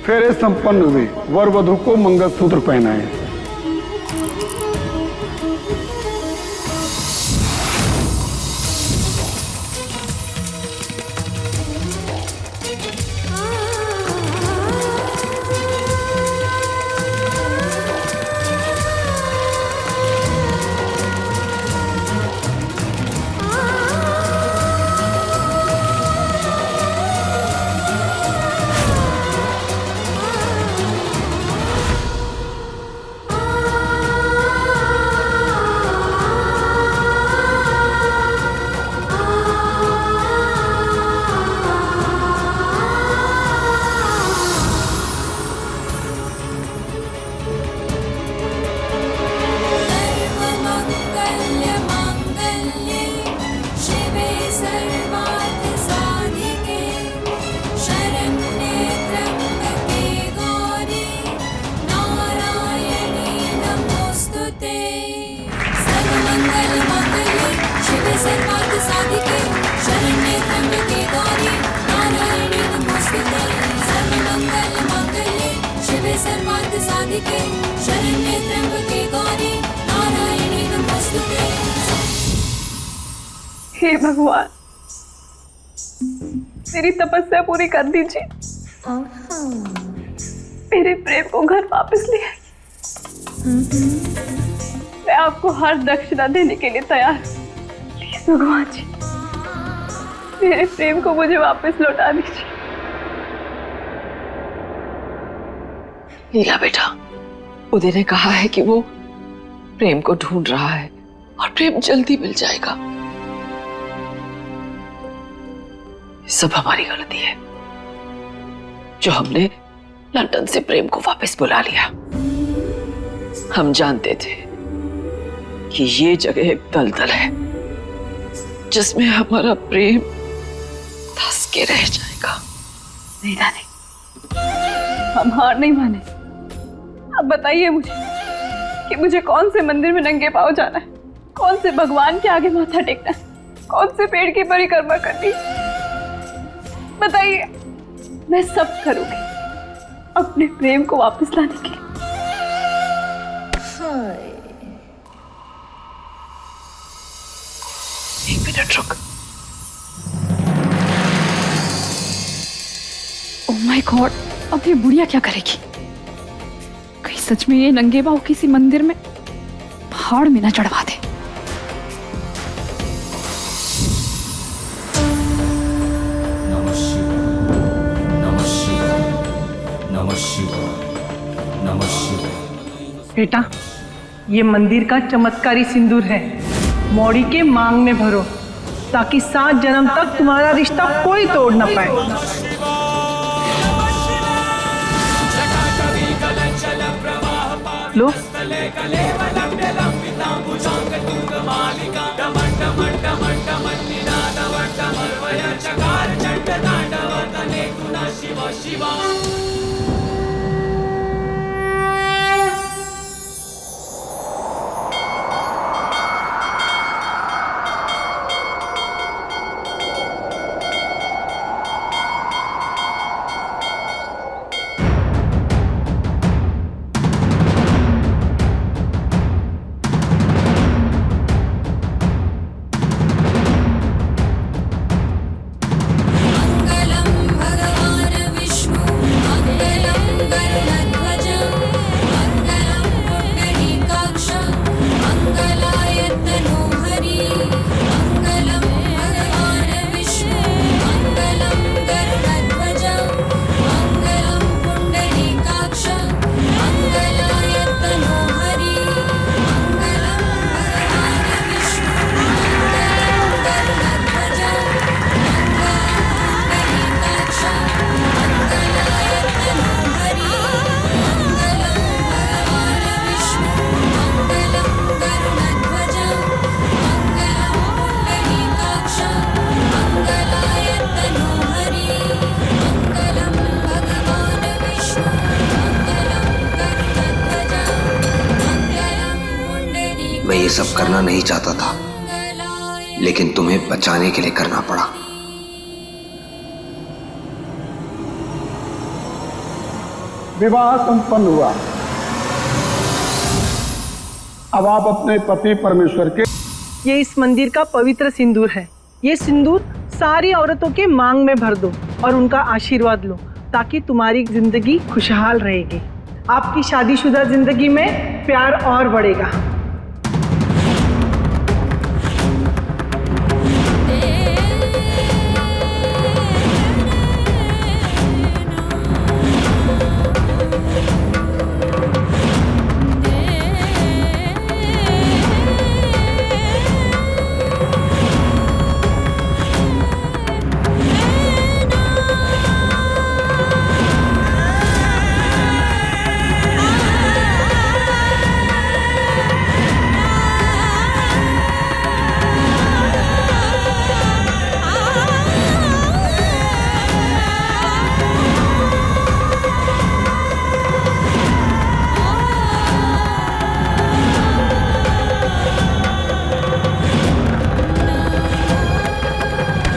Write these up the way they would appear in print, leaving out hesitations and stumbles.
फेरे संपन्न हुए, वर वधु को मंगलसूत्र पहनाए। हे भगवान, मेरी तपस्या पूरी कर दीजिए। मेरे प्रेम को घर वापस ले आइए। मैं आपको हर दक्षिणा देने के लिए तैयार हूँ। प्लीज भगवान जी, मेरे प्रेम को मुझे वापस लौटा दीजिए। लीला बेटा, उदय ने कहा है कि वो प्रेम को ढूंढ रहा है और प्रेम जल्दी मिल जाएगा। सब हमारी गलती है जो हमने लंदन से प्रेम को वापस बुला लिया। हम जानते थे कि ये जगह एक दलदल है जिसमें हमारा प्रेम धंस के रह जाएगा। नहीं रानी, हम हार नहीं माने। अब बताइए मुझे कि मुझे कौन से मंदिर में नंगे पांव जाना है, कौन से भगवान के आगे माथा टेकना है, कौन से पेड़ की परिक्रमा करनी है। बताइए, मैं सब करूंगी अपने प्रेम को वापस लाने के लिए। एक मिनट रुक। ओह माय गॉड, अब ये बुढ़िया क्या करेगी? कहीं सच में ये नंगे पांव किसी मंदिर में पहाड़ में ना चढ़वा दे। बेटा, ये मंदिर का चमत्कारी सिंदूर है। मौड़ी के मांग में भरो ताकि 7 जन्म तक तुम्हारा रिश्ता कोई तोड़ ना पाए। लो। मैं ये सब करना नहीं चाहता था, लेकिन तुम्हें बचाने के लिए करना पड़ा। विवाह संपन्न हुआ। अब आप अपने पति परमेश्वर के ये इस मंदिर का पवित्र सिंदूर है। ये सिंदूर सारी औरतों के मांग में भर दो और उनका आशीर्वाद लो, ताकि तुम्हारी जिंदगी खुशहाल रहेगी। आपकी शादीशुदा जिंदगी में प्यार और बढ़ेगा।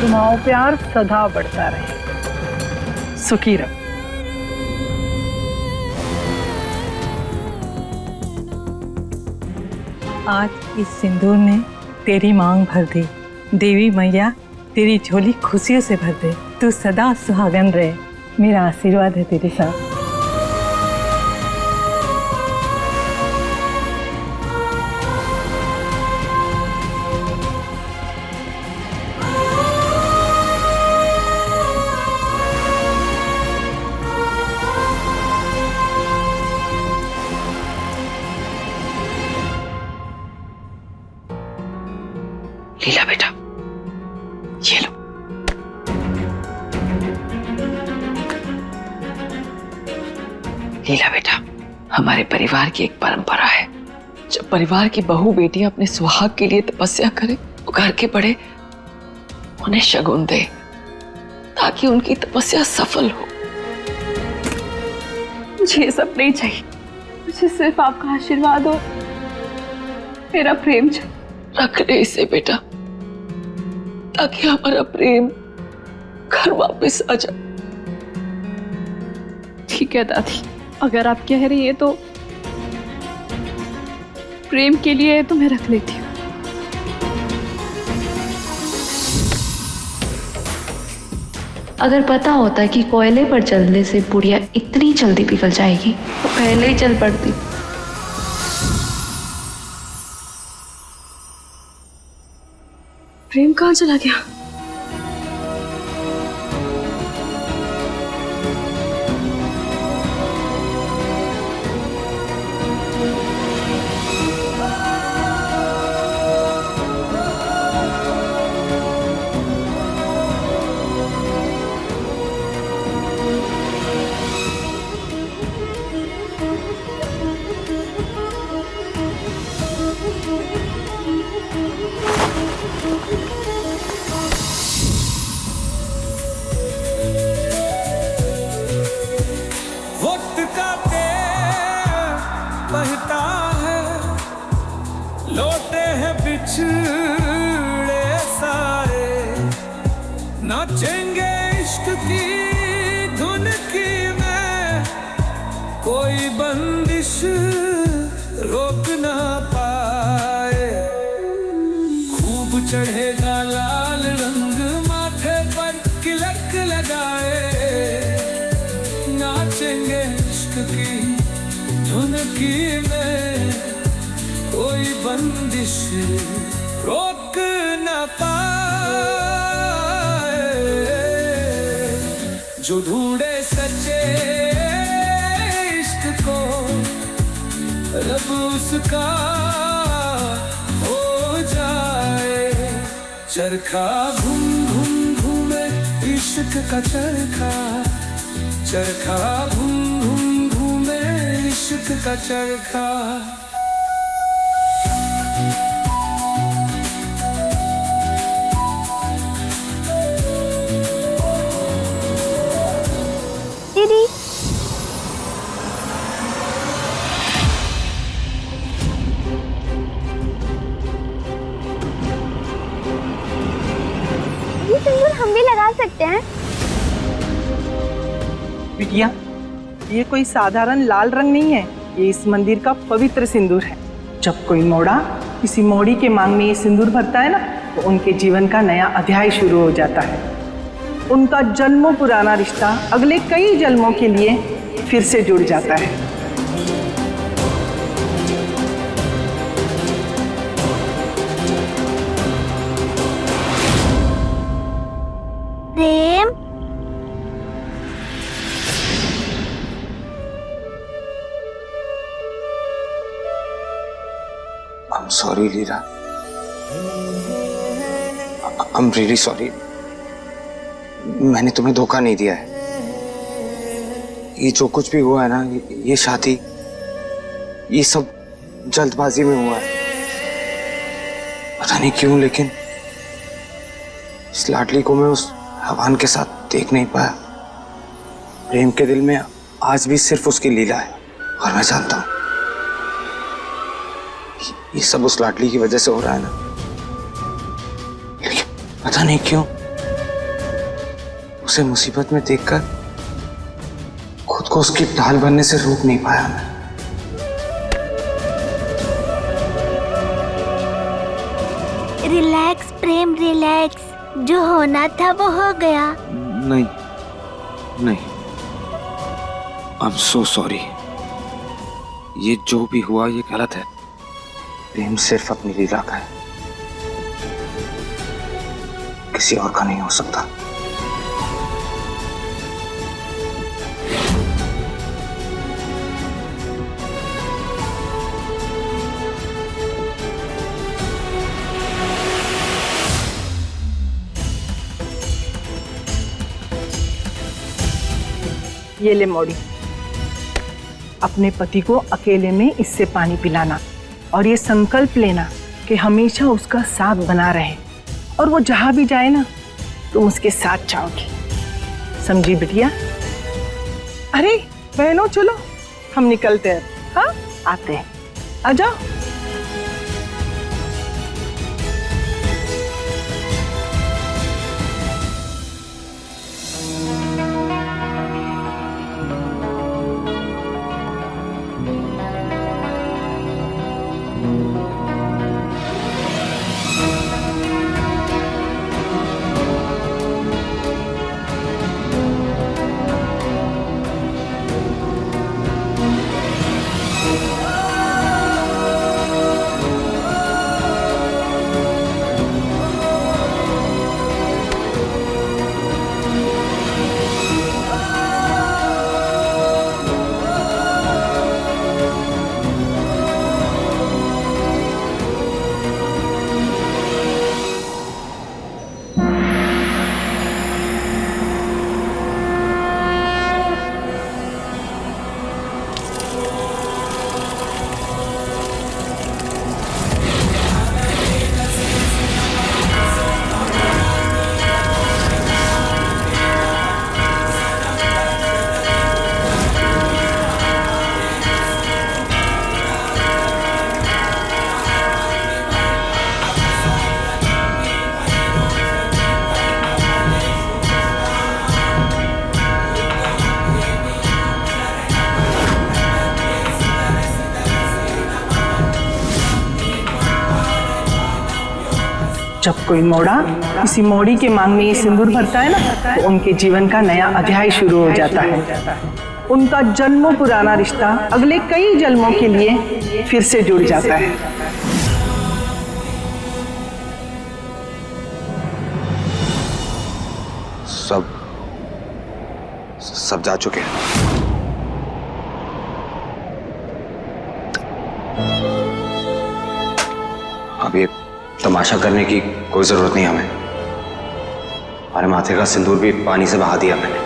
तुम्हारा प्यार सदा बढ़ता रहे। सुखी रहो। आज इस सिंदूर ने तेरी मांग भर दी। देवी मैया तेरी झोली खुशियों से भर दे। तू सदा सुहागन रहे। मेरा आशीर्वाद है तेरे साथ। लीला बेटा, ये लो। लीला बेटा, हमारे परिवार की एक परंपरा है, जब परिवार की बहू बेटियां अपने सुहाग के लिए तपस्या करें तो घर के बड़े उन्हें शगुन दे, ताकि उनकी तपस्या सफल हो। मुझे ये सब नहीं चाहिए। मुझे सिर्फ आपका आशीर्वाद और मेरा प्रेम चाहिए। रख ले इसे बेटा, ताकि हमारा प्रेम घर वापस आ जाए। ठीक है दादी, अगर आप कह रही है तो प्रेम के लिए तो मैं रख लेती हूँ। अगर पता होता कि कोयले पर जलने से बुढ़िया इतनी जल्दी पिघल जाएगी तो पहले ही चल पड़ती। प्रेम कहाँ चला गया? वक्त का तेर बहता है, लौटे हैं बिछड़े सारे, नाचेंगे इश्क की धुन की में, कोई बंदिश रोक ना पाए। खूब चढ़ेगा लाल रंग माथे पर तिलक लगाए, नाचेंगे इश्क की धुन की में, कोई बंदिश रोक न पाए। जो ढूंढे सच्चे इश्क को, रब उसका हो जाए। चरखा घूम घूम घूमे इश्क का चरखा, चरखा घूम घूम घूमे इश्क का चरखा। दीदी, ये सिंदूर हम भी लगा सकते हैं? बिटिया, ये कोई साधारण लाल रंग नहीं है, ये इस मंदिर का पवित्र सिंदूर है। जब कोई मोड़ा किसी मोड़ी के मांग में ये सिंदूर भरता है ना, तो उनके जीवन का नया अध्याय शुरू हो जाता है। उनका जन्मों पुराना रिश्ता अगले कई जन्मों के लिए फिर से जुड़ जाता है। प्रेम, I'm sorry, Leela. I'm really sorry। मैंने तुम्हें धोखा नहीं दिया है। ये जो कुछ भी हुआ है ना, ये शादी, ये सब जल्दबाजी में हुआ है। पता नहीं क्यों, लेकिन इस लाडली को मैं उस हवान के साथ देख नहीं पाया। प्रेम के दिल में आज भी सिर्फ उसकी लीला है, और मैं जानता हूं ये सब उस लाडली की वजह से हो रहा है ना, लेकिन पता नहीं क्यों उसे मुसीबत में देखकर खुद को उसकी ढाल बनने से रोक नहीं पाया मैं। रिलैक्स प्रेम, रिलैक्स। जो होना था वो हो गया। नहीं नहीं, आई एम सो सॉरी। ये जो भी हुआ ये गलत है। प्रेम सिर्फ अपनी लीला का है, किसी और का नहीं हो सकता। ये ले मोड़ी, अपने पति को अकेले में इससे पानी पिलाना और ये संकल्प लेना कि हमेशा उसका साथ बना रहे, और वो जहां भी जाए ना तुम उसके साथ जाओगी। समझी बिटिया? अरे बहनों चलो हम निकलते हैं। हाँ आते हैं, आ जाओ। जब कोई मोड़ा किसी मोड़ी के मांग में ये सिंदूर भरता है ना, तो उनके जीवन का नया अध्याय शुरू हो जाता है। उनका जन्मों पुराना रिश्ता अगले कई जन्मों के लिए फिर से जुड़ जाता है। सब जा चुके हैं। अब ये तमाशा करने की कोई जरूरत नहीं हमें। हमारे माथे का सिंदूर भी पानी से बहा दिया मैंने।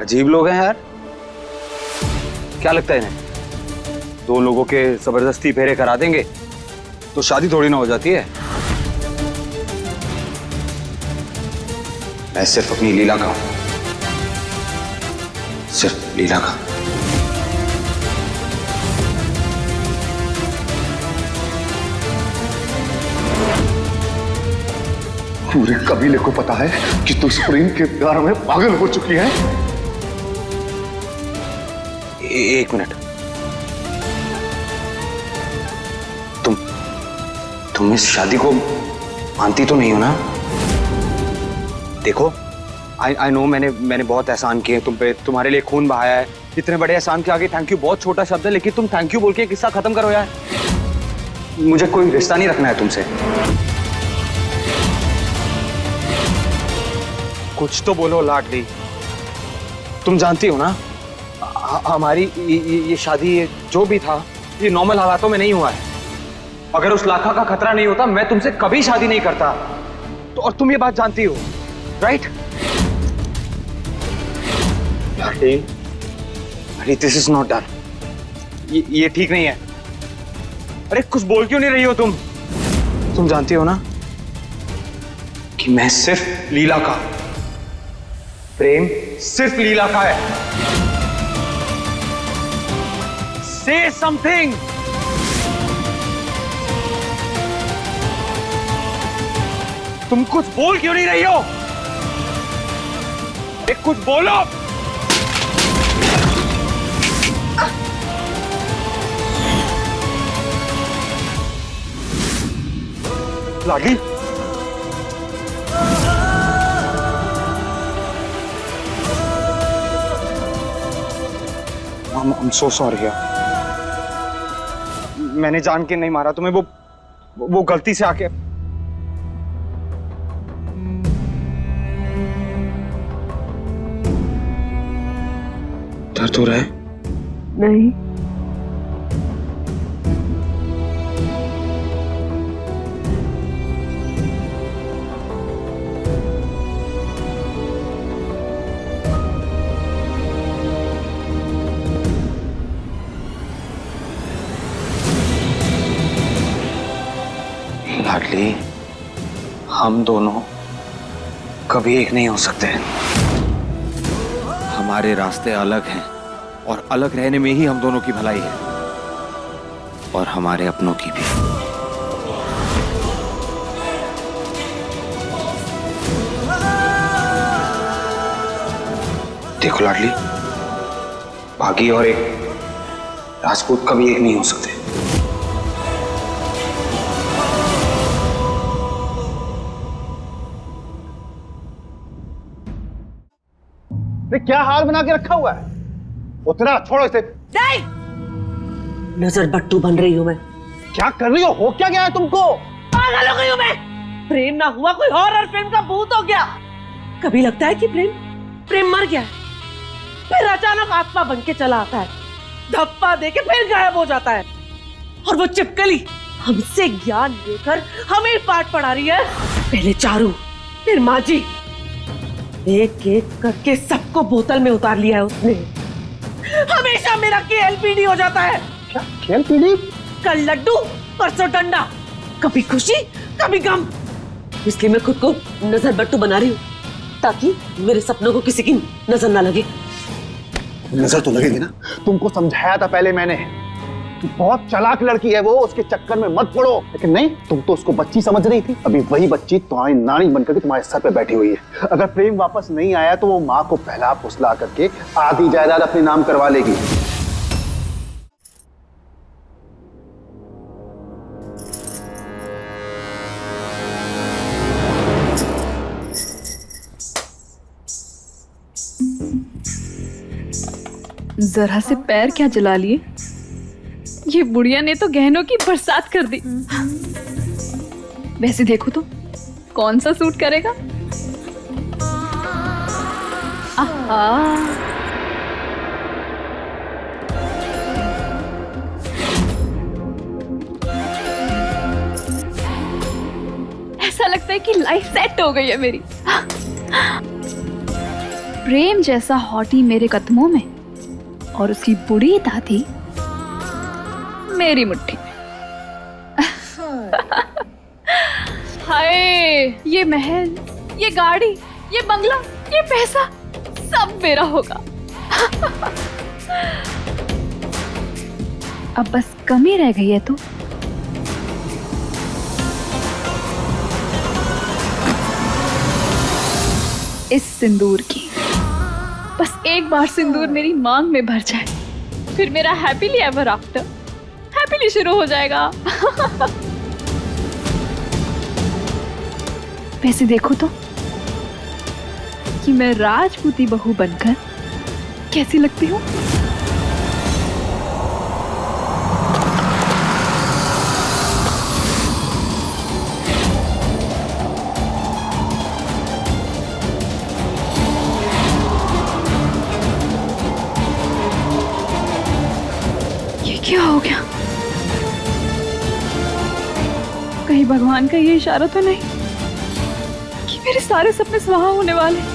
अजीब लोग हैं यार, क्या लगता है इन्हें? दो लोगों के जबरदस्ती फेरे करा देंगे तो शादी थोड़ी ना हो जाती है। मैं सिर्फ अपनी लीला का हूं, सिर्फ लीला का। पूरे कबीले को पता है कि तू इस प्रेम के प्यार में पागल हो चुकी है। एक मिनट, तुम इस शादी को मानती तो नहीं हो ना? देखो, आई नो मैंने बहुत एहसान किए तुम पे, तुम्हारे लिए खून बहाया है। इतने बड़े एहसान के आगे थैंक यू बहुत छोटा शब्द है, लेकिन तुम थैंक यू बोल के किस्सा खत्म करो यार। मुझे कोई रिश्ता नहीं रखना है तुमसे। कुछ तो बोलो लाडली, तुम जानती हो ना हमारी ये शादी, ये जो भी था, ये नॉर्मल हालातों में नहीं हुआ है। अगर उस लाखा का खतरा नहीं होता मैं तुमसे कभी शादी नहीं करता। तो और तुम ये बात जानती हो, राइट? अरे दिस इज नॉट डन, ये ठीक नहीं है। अरे कुछ बोल क्यों नहीं रही हो तुम जानती हो ना कि मैं सिर्फ लीला का प्रेम, सिर्फ लीला का है। से समथिंग। तुम कुछ बोल क्यों नहीं रही हो? एक कुछ बोलो। लाडली, I'm so sorry यार। मैंने जान के नहीं मारा तुम्हें, वो गलती से आके। दर्द हो रहा है? नहीं। लाडली, हम दोनों कभी एक नहीं हो सकते। हमारे रास्ते अलग हैं और अलग रहने में ही हम दोनों की भलाई है, और हमारे अपनों की भी। देखो लाडली, बागी और एक राजपूत कभी एक नहीं हो सकते। क्या हाल बना के रखा हुआ है? उतना छोड़ो इसे। नजर बट्टू बन रही हूँ मैं। क्या कर रही हो क्या गया है तुमको? पागल हो गई हूँ मैं। प्रेम ना हुआ, कोई हॉरर फिल्म का भूत हो गया। कभी लगता है कि प्रेम मर गया है, फिर अचानक आत्मा बन के चला आता है, धप्पा दे के फिर गायब हो जाता है। और वो चिपकली हमसे ज्ञान लेकर हमें पाठ पढ़ा रही है। पहले चारू, फिर माजी, एक एक करके सबको बोतल में उतार लिया है उसने। हमेशा मेरा KLPD हो जाता है। क्या KLPD? कल लड्डू, परसों डंडा, कभी खुशी कभी गम। इसलिए मैं खुद को नजर बट्टू बना रही हूँ, ताकि मेरे सपनों को किसी की नजर ना लगे। नजर तो लगेगी ना, तुमको समझाया था पहले मैंने। बहुत चालाक लड़की है वो, उसके चक्कर में मत पड़ो। लेकिन नहीं, तुम तो उसको बच्ची समझ रही थी। अभी वही बच्ची तुम्हारी नानी बनकर के तुम्हारे सर पे बैठी हुई है। अगर प्रेम वापस नहीं आया तो वो माँ को पहला फुसला करके आधी जायदाद अपने नाम करवा लेगी। जरा से पैर क्या जला लिए? ये बुढ़िया ने तो गहनों की बरसात कर दी। वैसे देखो तो कौन सा सूट करेगा? आहा, ऐसा लगता है कि लाइफ सेट हो गई है मेरी। प्रेम जैसा हॉटी मेरे कदमों में और उसकी बुढ़ी दादी मेरी मुट्ठी में। हाय, ये महल, ये गाड़ी, ये बंगला, ये पैसा सब मेरा होगा। अब बस कमी रह गई है तो इस सिंदूर की। बस एक बार सिंदूर मेरी मांग में भर जाए फिर मेरा हैप्पीली एवर आफ्टर हैप्पीली शुरू हो जाएगा। वैसे देखो तो कि मैं राजपूती बहू बनकर कैसी लगती हूँ। ये क्या हो गया? कहीं भगवान का ये इशारा तो नहीं कि मेरे सारे सपने स्वाहा होने वाले?